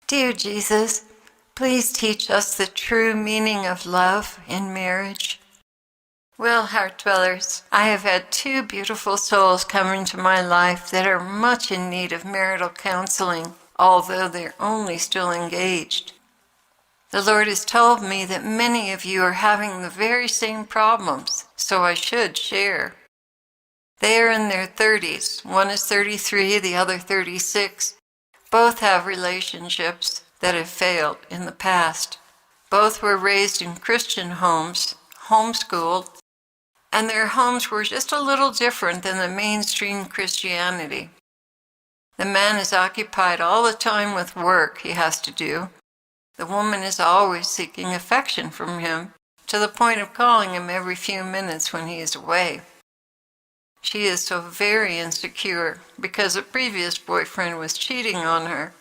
Dear Jesus, please teach us the true meaning of love in marriage. Well, heart dwellers, I have had two beautiful souls come into my life that are much in need of marital counseling, although they're only still engaged. The Lord has told me that many of you are having the very same problems, so I should share. They are in their 30s. One is 33, the other 36. Both have relationships that have failed in the past. Both were raised in Christian homes, homeschooled, and their homes were just a little different than the mainstream Christianity. The man is occupied all the time with work he has to do. The woman is always seeking affection from him, to the point of calling him every few minutes when he is away. She is so very insecure because a previous boyfriend was cheating on her.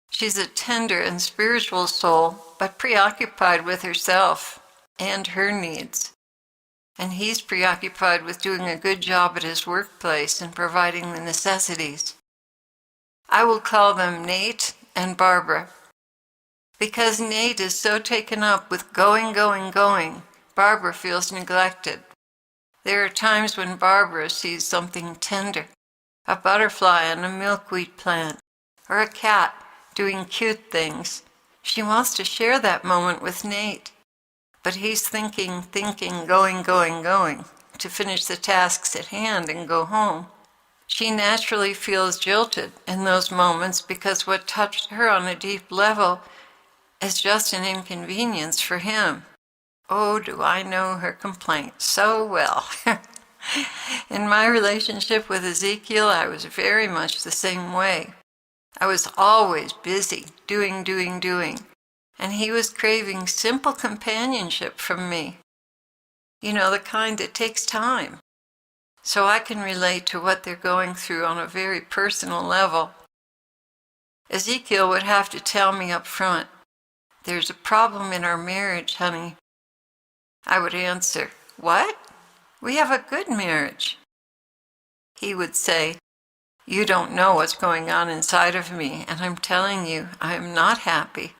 She's a tender and spiritual soul, but preoccupied with herself and her needs. And he's preoccupied with doing a good job at his workplace and providing the necessities. I will call them Nate and Barbara. Because Nate is so taken up with going, Barbara feels neglected. There are times when Barbara sees something tender, a butterfly on a milkweed plant, or a cat doing cute things. She wants to share that moment with Nate, but he's thinking, going, to finish the tasks at hand and go home. She naturally feels jilted in those moments because what touched her on a deep level is just an inconvenience for him. Oh, do I know her complaint so well. In my relationship with Ezekiel, I was very much the same way. I was always busy, doing, and he was craving simple companionship from me. You know, the kind that takes time. So I can relate to what they're going through on a very personal level. Ezekiel would have to tell me up front, "There's a problem in our marriage, honey." I would answer, "What? We have a good marriage." He would say, "You don't know what's going on inside of me, and I'm telling you, I am not happy,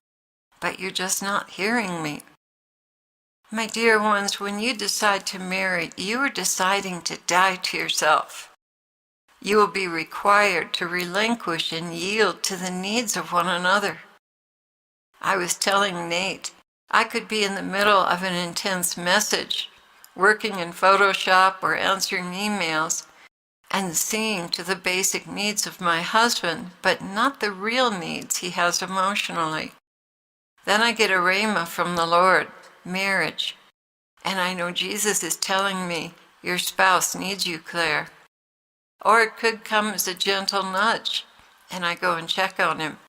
but you're just not hearing me." My dear ones, when you decide to marry, you are deciding to die to yourself. You will be required to relinquish and yield to the needs of one another. I was telling Nate, I could be in the middle of an intense message, working in Photoshop or answering emails, and seeing to the basic needs of my husband, but not the real needs he has emotionally. Then I get a Rhema from the Lord, marriage, and I know Jesus is telling me, "Your spouse needs you, Claire." Or it could come as a gentle nudge, and I go and check on him.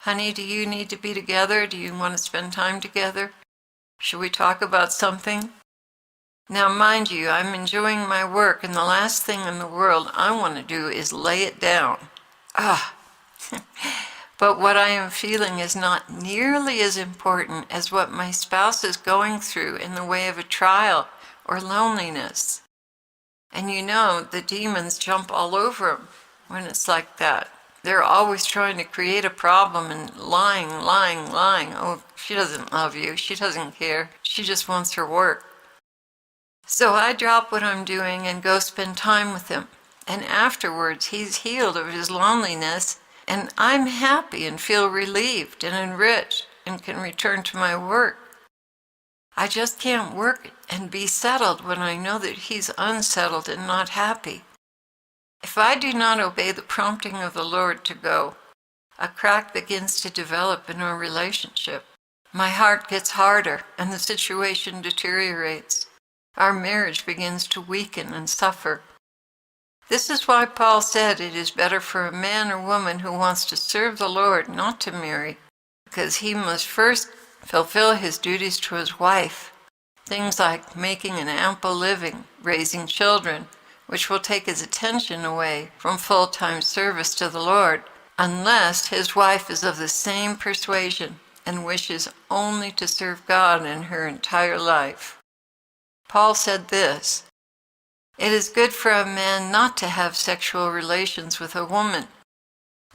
"Honey, do you need to be together? Do you want to spend time together? Should we talk about something?" Now, mind you, I'm enjoying my work, and the last thing in the world I want to do is lay it down. But what I am feeling is not nearly as important as what my spouse is going through in the way of a trial or loneliness. And you know, the demons jump all over him when it's like that. They're always trying to create a problem and lying. "Oh, she doesn't love you. She doesn't care. She just wants her work." So I drop what I'm doing and go spend time with him. And afterwards, he's healed of his loneliness, and I'm happy and feel relieved and enriched and can return to my work. I just can't work and be settled when I know that he's unsettled and not happy. If I do not obey the prompting of the Lord to go, a crack begins to develop in our relationship. My heart gets harder and the situation deteriorates. Our marriage begins to weaken and suffer. This is why Paul said it is better for a man or woman who wants to serve the Lord not to marry, because he must first fulfill his duties to his wife. Things like making an ample living, raising children, which will take his attention away from full-time service to the Lord, unless his wife is of the same persuasion and wishes only to serve God in her entire life. Paul said this, "It is good for a man not to have sexual relations with a woman,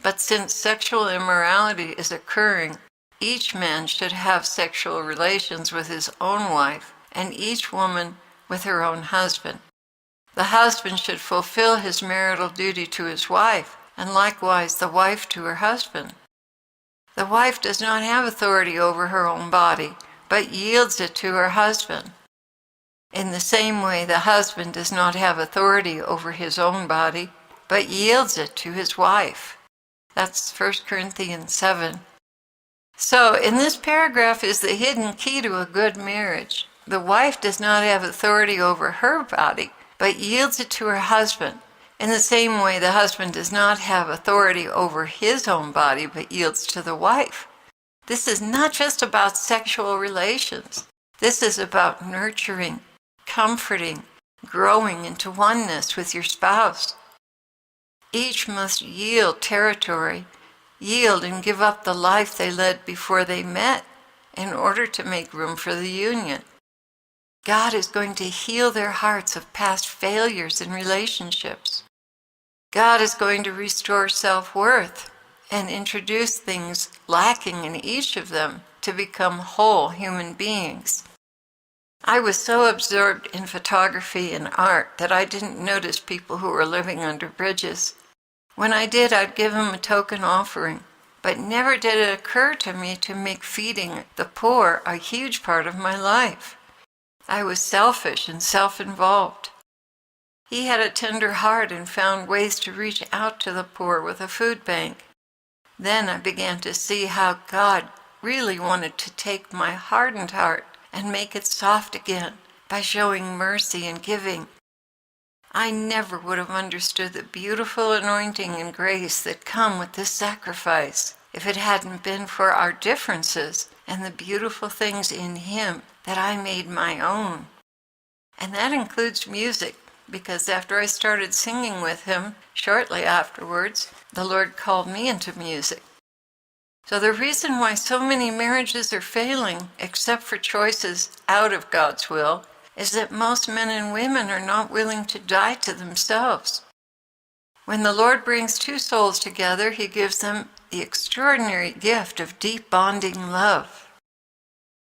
But since sexual immorality is occurring, each man should have sexual relations with his own wife, and each woman with her own husband. The husband should fulfill his marital duty to his wife, and likewise the wife to her husband. The wife does not have authority over her own body, but yields it to her husband. In the same way, the husband does not have authority over his own body, but yields it to his wife. That's 1 Corinthians 7. So, in this paragraph is the hidden key to a good marriage. The wife does not have authority over her body, but yields it to her husband. In the same way, the husband does not have authority over his own body, but yields to the wife. This is not just about sexual relations. This is about nurturing, comforting, growing into oneness with your spouse. Each must yield territory, yield and give up the life they led before they met in order to make room for the union. God is going to heal their hearts of past failures in relationships. God is going to restore self-worth and introduce things lacking in each of them to become whole human beings. I was so absorbed in photography and art that I didn't notice people who were living under bridges. When I did, I'd give them a token offering, but never did it occur to me to make feeding the poor a huge part of my life. I was selfish and self-involved. He had a tender heart and found ways to reach out to the poor with a food bank. Then I began to see how God really wanted to take my hardened heart and make it soft again by showing mercy and giving. I never would have understood the beautiful anointing and grace that come with this sacrifice if it hadn't been for our differences and the beautiful things in Him that I made my own. And that includes music, because after I started singing with Him, shortly afterwards, the Lord called me into music. So the reason why so many marriages are failing, except for choices out of God's will, is that most men and women are not willing to die to themselves. When the Lord brings two souls together, He gives them the extraordinary gift of deep bonding love.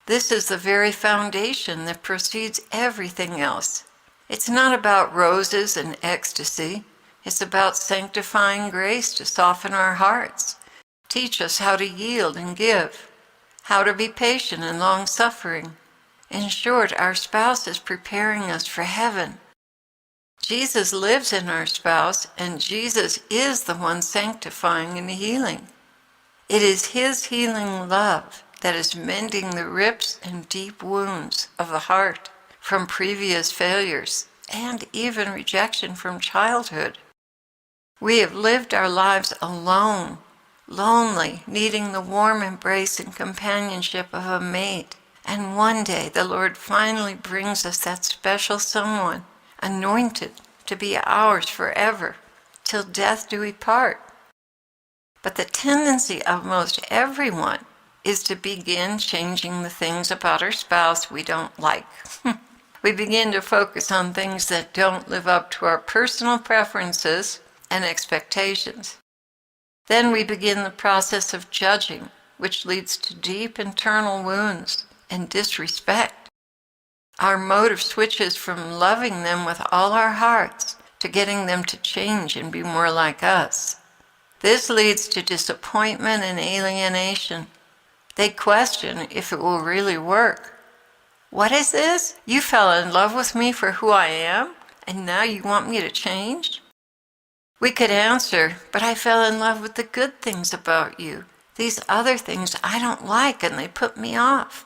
This is the very foundation that precedes everything else. It's not about roses and ecstasy. It's about sanctifying grace to soften our hearts, teach us how to yield and give, how to be patient and long-suffering. In short, our spouse is preparing us for heaven. Jesus lives in our spouse, and Jesus is the one sanctifying and healing. It is His healing love that is mending the rips and deep wounds of the heart from previous failures and even rejection from childhood. We have lived our lives alone, lonely, needing the warm embrace and companionship of a mate. And one day the Lord finally brings us that special someone, anointed to be ours forever, till death do we part. But the tendency of most everyone is to begin changing the things about our spouse we don't like. We begin to focus on things that don't live up to our personal preferences and expectations. Then we begin the process of judging, which leads to deep internal wounds and disrespect. Our motive switches from loving them with all our hearts to getting them to change and be more like us. This leads to disappointment and alienation. They question if it will really work. What is this? You fell in love with me for who I am, and now you want me to change? We could answer, but I fell in love with the good things about you. These other things I don't like, and they put me off.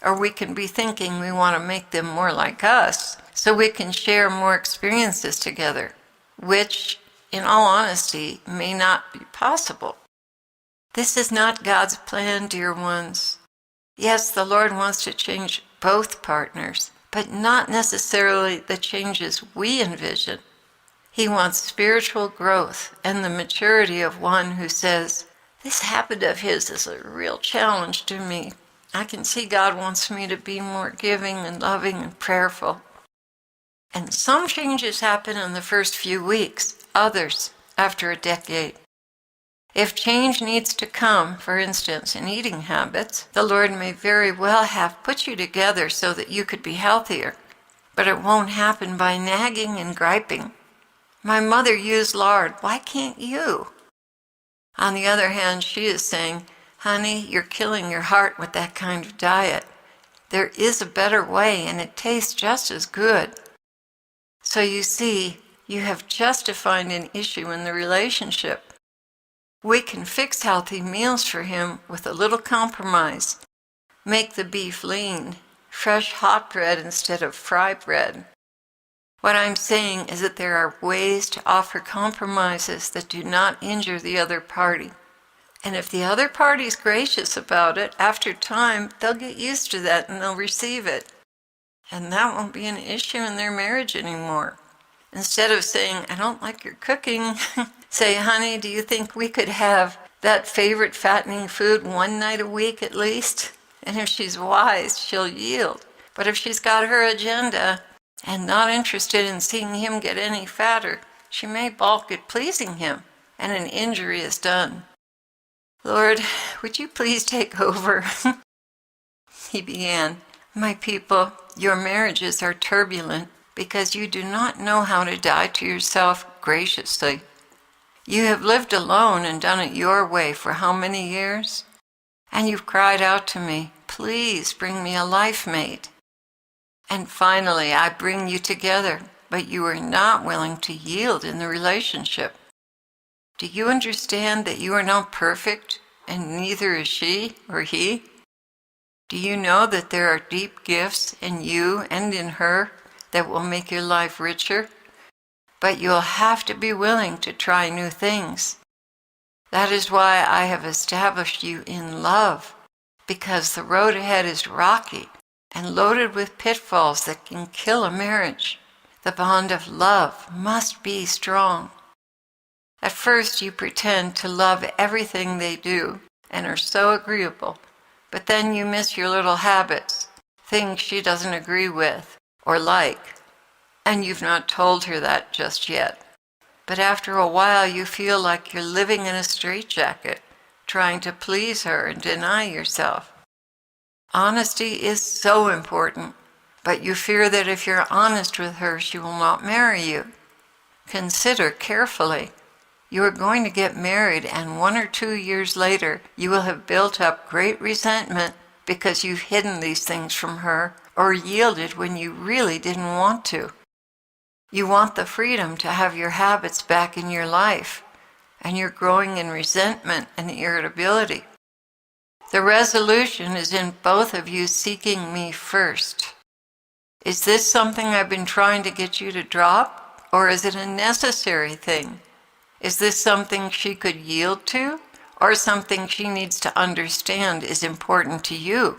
Or we can be thinking we want to make them more like us, so we can share more experiences together, which, in all honesty, may not be possible. This is not God's plan, dear ones. Yes, the Lord wants to change both partners, but not necessarily the changes we envision. He wants spiritual growth and the maturity of one who says, "This habit of his is a real challenge to me. I can see God wants me to be more giving and loving and prayerful." And some changes happen in the first few weeks, others after a decade. If change needs to come, for instance, in eating habits, the Lord may very well have put you together so that you could be healthier. But it won't happen by nagging and griping. My mother used lard, why can't you? On the other hand, she is saying, honey, you're killing your heart with that kind of diet. There is a better way and it tastes just as good. So you see, you have just defined an issue in the relationship. We can fix healthy meals for him with a little compromise. Make the beef lean, fresh hot bread instead of fry bread. What I'm saying is that there are ways to offer compromises that do not injure the other party. And if the other party's gracious about it, after time, they'll get used to that and they'll receive it. And that won't be an issue in their marriage anymore. Instead of saying, I don't like your cooking, say, honey, do you think we could have that favorite fattening food one night a week at least? And if she's wise, she'll yield. But if she's got her agenda and not interested in seeing him get any fatter, she may balk at pleasing him, and an injury is done. Lord, would you please take over? He began, my people, your marriages are turbulent because you do not know how to die to yourself graciously. You have lived alone and done it your way for how many years? And you've cried out to me, please bring me a life mate. And finally, I bring you together, but you are not willing to yield in the relationship. Do you understand that you are not perfect, and neither is she or he? Do you know that there are deep gifts in you and in her that will make your life richer? But you'll have to be willing to try new things. That is why I have established you in love, because the road ahead is rocky and loaded with pitfalls that can kill a marriage. The bond of love must be strong. At first you pretend to love everything they do and are so agreeable, but then you miss your little habits, things she doesn't agree with or like, and you've not told her that just yet. But after a while you feel like you're living in a straitjacket, trying to please her and deny yourself. Honesty is so important, but you fear that if you're honest with her, she will not marry you. Consider carefully. You are going to get married, and 1 or 2 years later, you will have built up great resentment because you've hidden these things from her or yielded when you really didn't want to. You want the freedom to have your habits back in your life, and you're growing in resentment and irritability. The resolution is in both of you seeking me first. Is this something I've been trying to get you to drop, or is it a necessary thing? Is this something she could yield to, or something she needs to understand is important to you?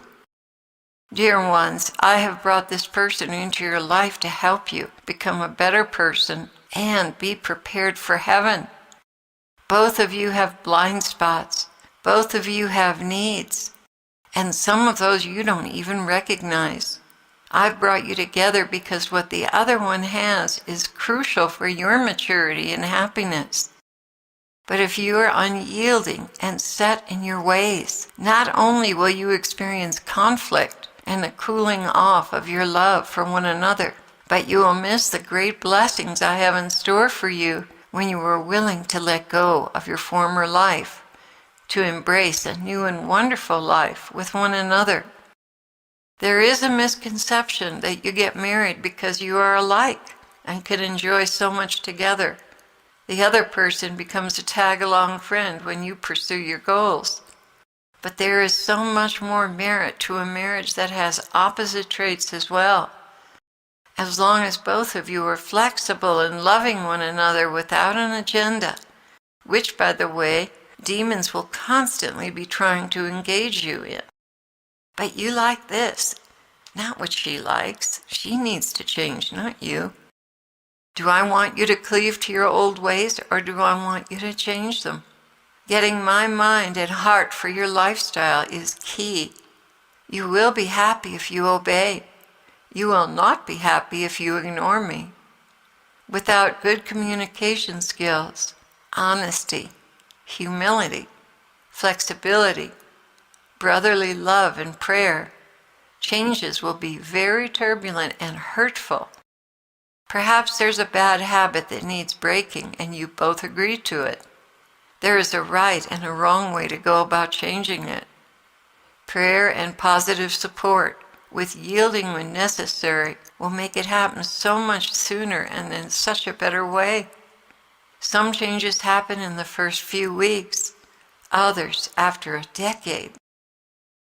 Dear ones, I have brought this person into your life to help you become a better person and be prepared for heaven. Both of you have blind spots. Both of you have needs, and some of those you don't even recognize. I've brought you together because what the other one has is crucial for your maturity and happiness. But if you are unyielding and set in your ways, not only will you experience conflict and the cooling off of your love for one another, but you will miss the great blessings I have in store for you when you are willing to let go of your former life, to embrace a new and wonderful life with one another. There is a misconception that you get married because you are alike and can enjoy so much together. The other person becomes a tag-along friend when you pursue your goals. But there is so much more merit to a marriage that has opposite traits as well. As long as both of you are flexible and loving one another without an agenda, which, by the way, demons will constantly be trying to engage you in. But you like this, not what she likes. She needs to change, not you. Do I want you to cleave to your old ways, or do I want you to change them? Getting my mind and heart for your lifestyle is key. You will be happy if you obey. You will not be happy if you ignore me. Without good communication skills, honesty, humility, flexibility, brotherly love and prayer, changes will be very turbulent and hurtful. Perhaps there's a bad habit that needs breaking and you both agree to it. There is a right and a wrong way to go about changing it. Prayer and positive support, with yielding when necessary, will make it happen so much sooner and in such a better way. Some changes happen in the first few weeks, others after a decade.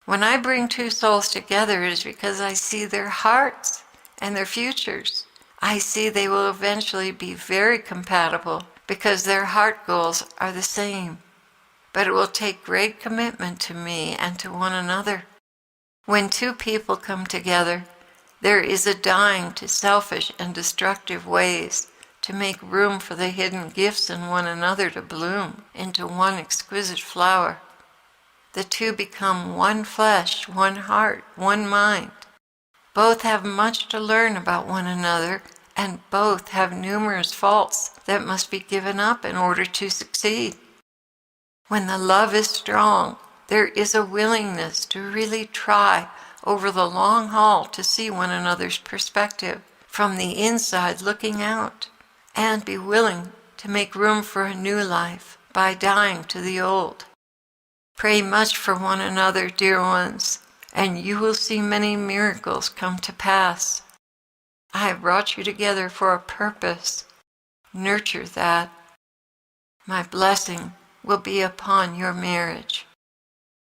When I bring two souls together, it is because I see their hearts and their futures. I see they will eventually be very compatible because their heart goals are the same. But it will take great commitment to me and to one another. When two people come together, there is a dying to selfish and destructive ways to make room for the hidden gifts in one another to bloom into one exquisite flower. The two become one flesh, one heart, one mind. Both have much to learn about one another, and both have numerous faults that must be given up in order to succeed. When the love is strong, there is a willingness to really try over the long haul to see one another's perspective from the inside looking out, and be willing to make room for a new life by dying to the old. Pray much for one another, dear ones, and you will see many miracles come to pass. I have brought you together for a purpose. Nurture that. My blessing will be upon your marriage.